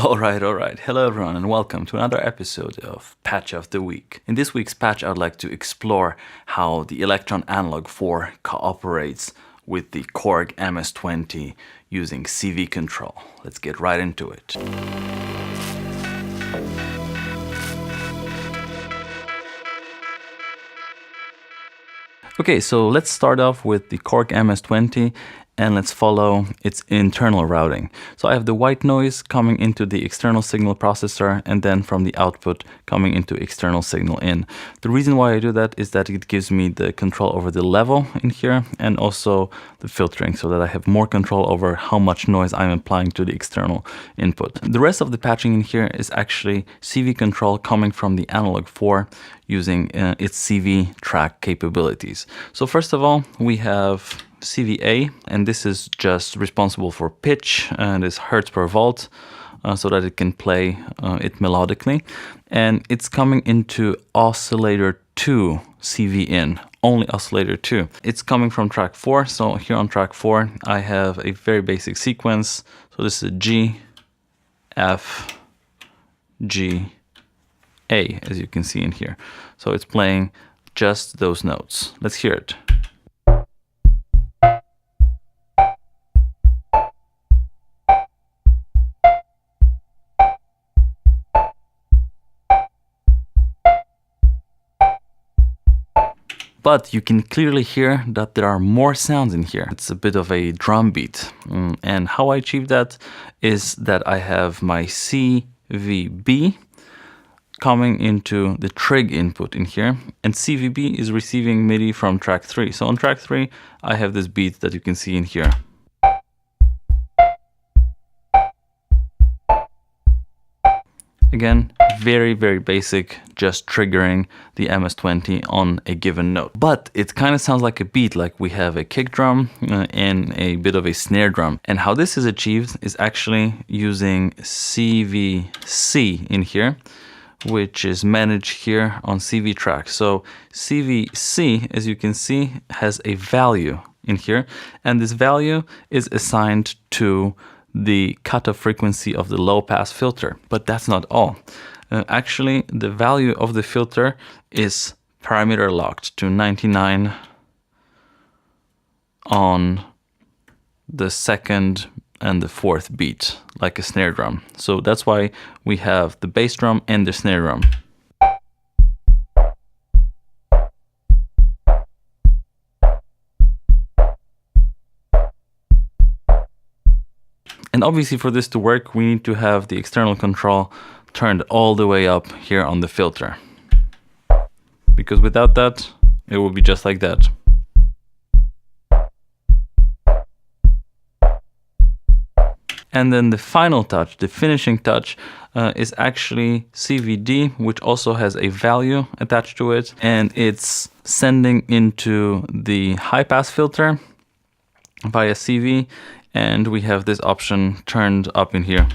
Alright. Hello everyone and welcome to another episode of Patch of the Week. In this week's patch I'd like to explore how the Elektron Analog 4 cooperates with the Korg MS-20 using CV control. Let's get right into it. Okay, so let's start off with the Korg MS-20 and let's follow its internal routing. So I have the white noise coming into the external signal processor and then from the output coming into external signal in. The reason why I do that is that it gives me the control over the level in here and also the filtering so that I have more control over how much noise I'm applying to the external input. The rest of the patching in here is actually CV control coming from the Analog 4 using its CV track capabilities. So first of all, we have CVA, and this is just responsible for pitch and is hertz per volt, so that it can play it melodically. And it's coming into oscillator 2 CV in, only oscillator 2. It's coming from track 4, so here on track 4 I have a very basic sequence. So this is a G, F, G, A, as you can see in here. So it's playing just those notes. Let's hear it. But you can clearly hear that there are more sounds in here. It's a bit of a drum beat. And how I achieve that is that I have my CVB coming into the trig input in here, and CVB is receiving MIDI from track 3. So on track 3 I have this beat that you can see in here. Again, very basic, just triggering the MS-20 on a given note. But it kind of sounds like a beat, like we have a kick drum and a bit of a snare drum. And how this is achieved is actually using CVC in here, which is managed here on CV track. So CVC, as you can see, has a value in here, and this value is assigned to the cutoff frequency of the low pass filter. But that's not all. Actually, the value of the filter is parameter locked to 99 on the second and the fourth beat, like a snare drum. So that's why we have the bass drum and the snare drum. And obviously for this to work, we need to have the external control turned all the way up here on the filter. Because without that, it will be just like that. And then the final touch, the finishing touch, is actually CVD, which also has a value attached to it. And it's sending into the high pass filter via CV. And we have this option turned up in here.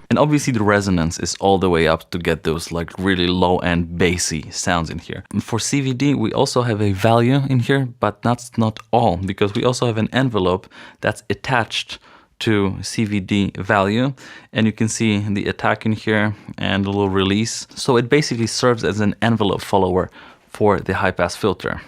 And obviously the resonance is all the way up to get those like really low end bassy sounds in here. And for CVD we also have a value in here, but that's not all, because we also have an envelope that's attached to CVD value, and you can see the attack in here and a little release. So it basically serves as an envelope follower for the high pass filter.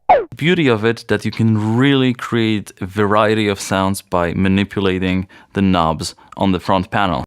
The beauty of it that you can really create a variety of sounds by manipulating the knobs on the front panel.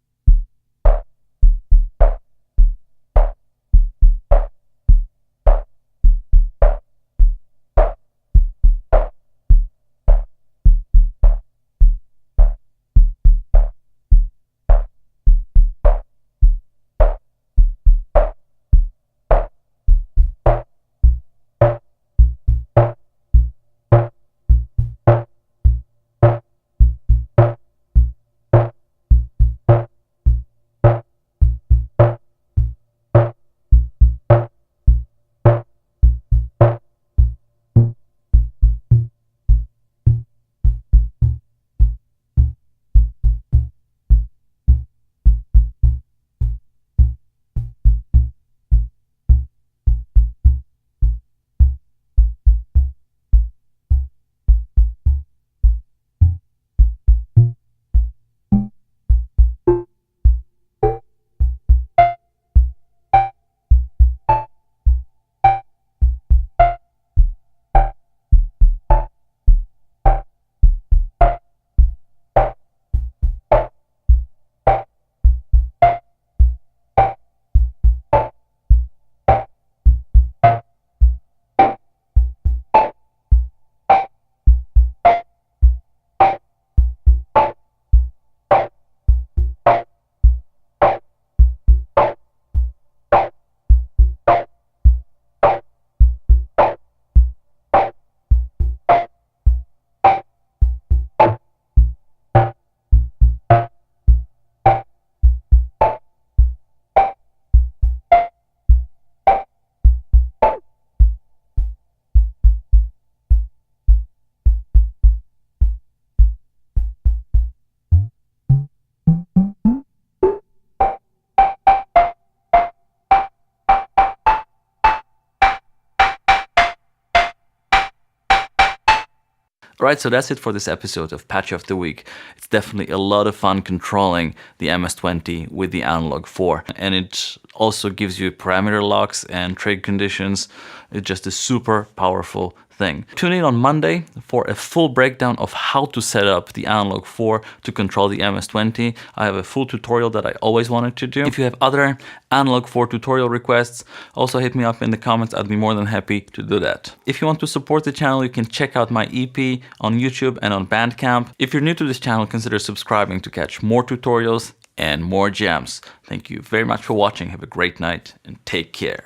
Alright, so that's it for this episode of Patch of the Week. It's definitely a lot of fun controlling the MS-20 with the Analog 4, and it also gives you parameter locks and trig conditions. It's just a super powerful thing. Tune in on Monday for a full breakdown of how to set up the Analog 4 to control the MS-20. I have a full tutorial that I always wanted to do. If you have other Analog 4 tutorial requests, also hit me up in the comments. I'd be more than happy to do that. If you want to support the channel, you can check out my EP on YouTube and on Bandcamp. If you're new to this channel, consider subscribing to catch more tutorials and more jams. Thank you very much for watching. Have a great night and take care.